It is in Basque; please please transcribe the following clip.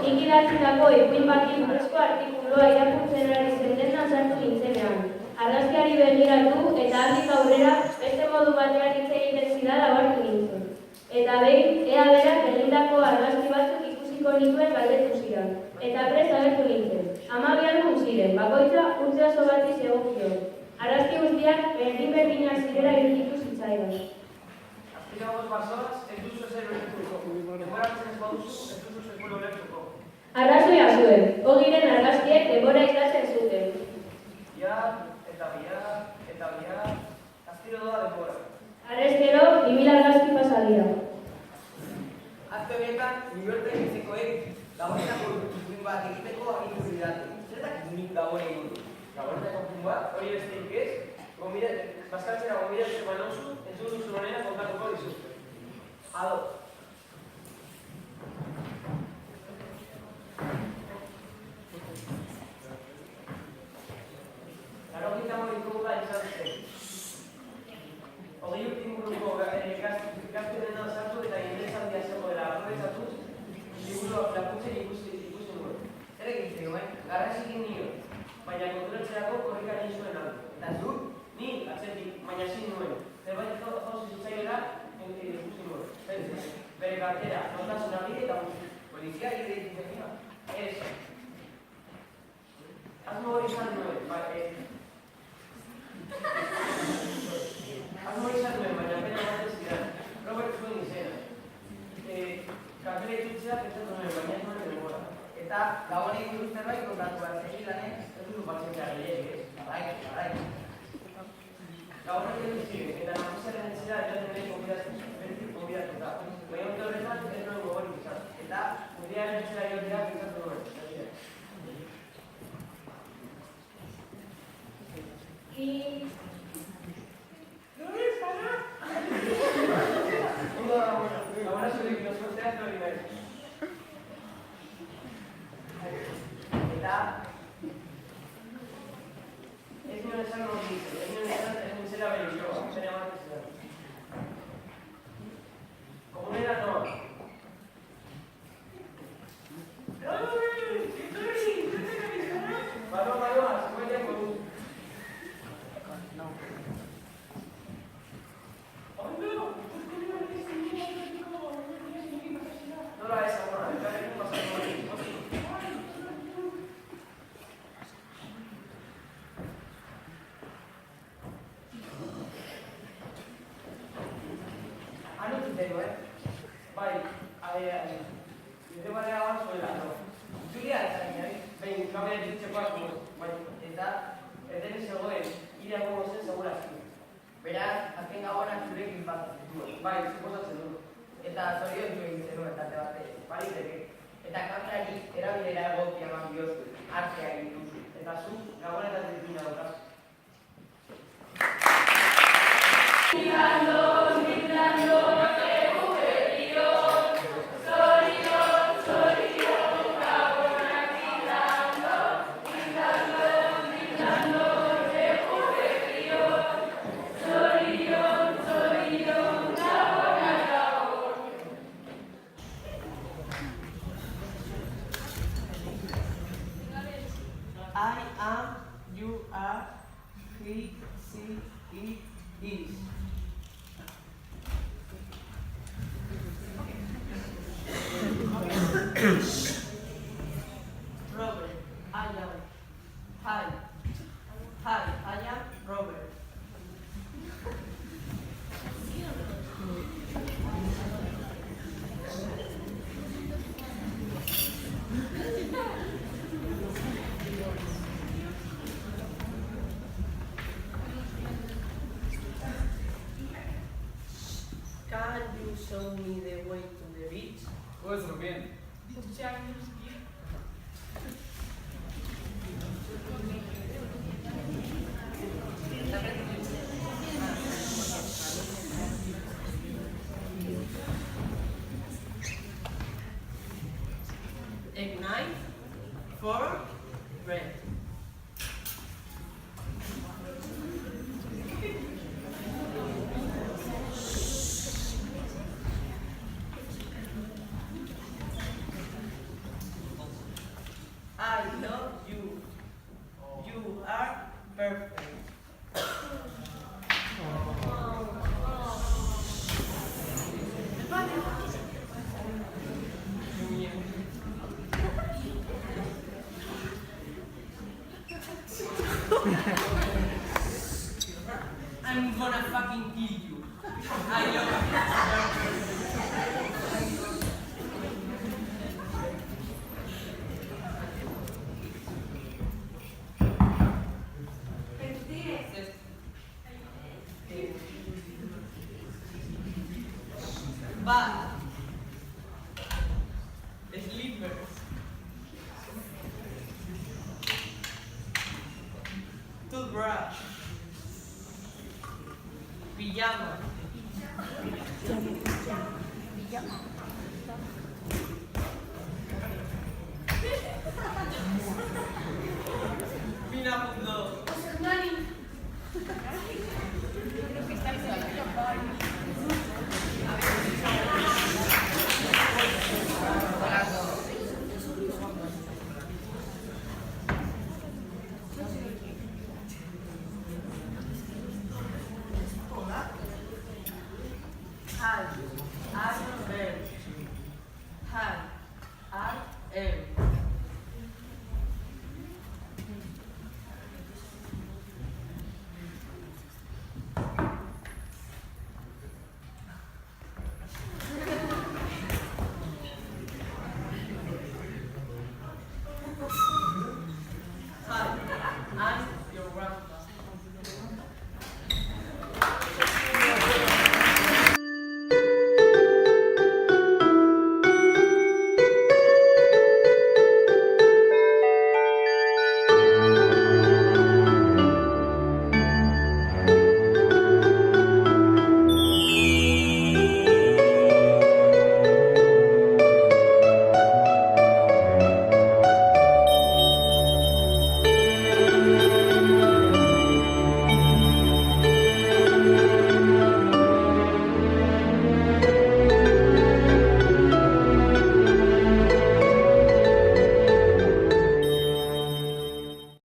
nik idatzitako ipuin bati buruzko artikulua irakurtzen ari zendetan sartu nintzenean. Argazkiari begiratu eta handik aurrera beste modu batean hitz egiten zidala abartu nintzen. Eta behin, ea berak egindako argazki batzuk ikusiko nituen galdetu zidan. Eta prest agertu nintzen. 12 album ziren, bakoitza urte oso bati zegokion. Argazki guztiak berdin-berdinak zirela iruditu zitzaidan. Azkenean basoaz, ez duzu ezer berrituko. Denboratzen ez baduzu, ez duzu sekulu lertuko. Arrazoia zuen, Ogiren argazkiek denbora ikatzen zuten. Eta bia, astiro doa denbora. Arrezkero, 2000 argazki pasadia. Azte horietan, Niberten bizikoek Gabonetako ipuin bat egiteko agindu zidate. Zertak nik Gabone egindu? Gabonetako ipuin bat, hori besteik ez, bazkaltzera gombidatu banauzu, entzun duzu honena kontatuko dizuzte. Ado. Larogita moriko da izan zen. Hogei urtinguruko gazte dena sartu eta inglezan diazeko dela aprobetsatuz, liburu lakuntzen ikusten nuen. Zer egin zegoen, garrasikin nio, baina konturatzerako korrika egin zuen aldo. Eta zu, ni atzetik, baina zin nuen. Zerbait jauzi zutzaioela ikusten nuen. Bere kartera, notasun agire eta guzti. Polizia egite dituzekina. Ez. Azmo hori izan nuen, Azmo izan nuen, baina pena bat ez zidan. Robert zuen izena. Kartera itutzea pentsatu nuen, baina ez nuen denbora. Eta Gabonek buruz zerbait kontatu bat segilanen, ez duzu patxetea gehiagik ez. Barai. Gabonek ez ziren, eta namusaren entzera eraten nahi konbidatuta. Baina urte horretan ez nuen gogorik izan. Eta mundiaren entzera jotea pentsatu nuen. Ahora zurik nosotzeaz hori nahi. Eta ez nuen esan hori ditu, ez nuen esan ez nintzela berioa, bere amartu zidan. Komunera noa. Badoa, zekuetean kodu. Nola ez agora, eta egin pasatu hori. Anututeko, Bai, bide barea bat zuela, Julia ez zain, behin kamera ditzeko asko, eta erdene zegoen, iriako gozen segurazki. Beraz, azken gabonak zurekin bat zituen. Bai, suposatzen du. Eta zorion egin zenuen tate bate, baliteke. Eta kamerari erabilera egokia eman biozu, artea egin duzu. Eta zu, gabonetan dizkina daukaz. I am, you are, he, she, it is. Robert, I am. Hi, I am Robert. Can you show me the way to the beach? Pues bien. Ignite for red. I'm gonna fucking kill you. I love Bat. Slippers. Toothbrush. Pijama.